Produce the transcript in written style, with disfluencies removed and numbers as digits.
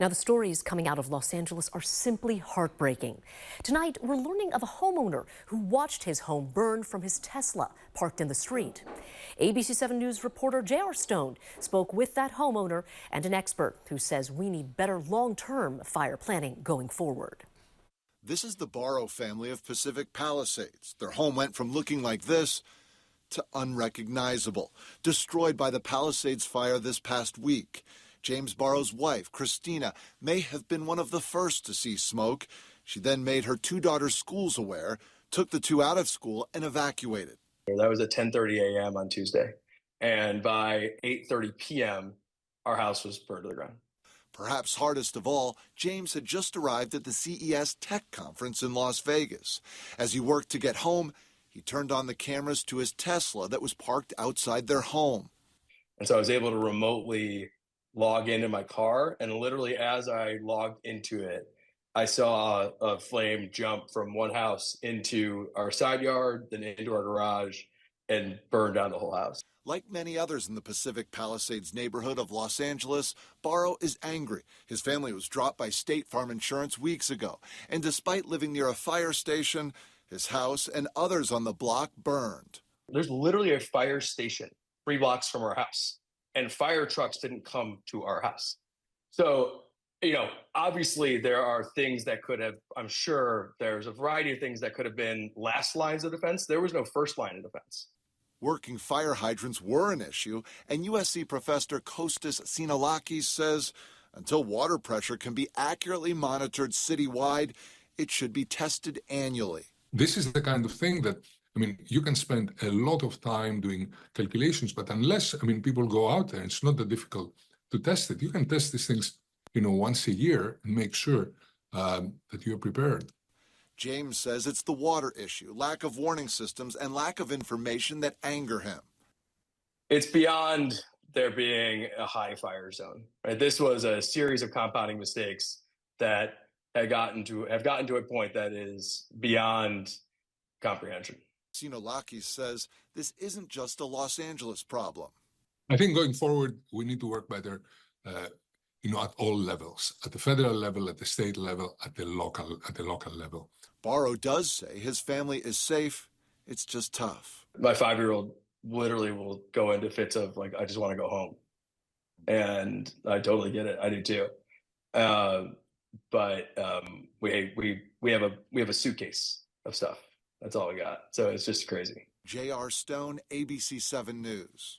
Now, the stories coming out of Los Angeles are simply heartbreaking. Tonight, we're learning of a homeowner who watched his home burn from his Tesla parked in the street. ABC 7 News reporter J.R. Stone spoke with that homeowner and an expert who says we need better long-term fire planning going forward. This is the Barrow family of Pacific Palisades. Their home went from looking like this to unrecognizable, destroyed by the Palisades fire this past week. James Barrow's wife, Christina, may have been one of the first to see smoke. She then made her two daughters' schools aware, took the two out of school, and evacuated. That was at 10:30 a.m. on Tuesday. And by 8:30 p.m., our house was burned to the ground. Perhaps hardest of all, James had just arrived at the CES Tech Conference in Las Vegas. As he worked to get home, he turned on the cameras to his Tesla that was parked outside their home. And so I was able to remotely log into my car, and literally as I logged into it, I saw a flame jump from one house into our side yard, then into our garage, and burn down the whole house. Like many others in the Pacific Palisades neighborhood of Los Angeles, Barrow is angry. His family was dropped by State Farm Insurance weeks ago, and despite living near a fire station, his house and others on the block burned. There's literally a fire station 3 blocks from our house, and fire trucks didn't come to our house. So, obviously there are things that could have, I'm sure there's a variety of things that could have been last lines of defense. There was no first line of defense. Working fire hydrants were an issue, and USC professor Kostas Sinalakis says until water pressure can be accurately monitored citywide, it should be tested annually. This is the kind of thing that, you can spend a lot of time doing calculations, but unless, people go out there, it's not that difficult to test it. You can test these things, once a year and make sure that you're prepared. James says it's the water issue, lack of warning systems, and lack of information that anger him. It's beyond there being a high fire zone. Right? This was a series of compounding mistakes that have gotten to a point that is beyond comprehension. Sinolakis says this isn't just a Los Angeles problem. I think going forward, we need to work better, at all levels, at the federal level, at the state level, at the local level. Barrow does say his family is safe. It's just tough. My 5-year-old literally will go into fits of I just want to go home. And I totally get it. I do too. But we have a suitcase of stuff. That's all we got. So it's just crazy. J.R. Stone, ABC 7 News.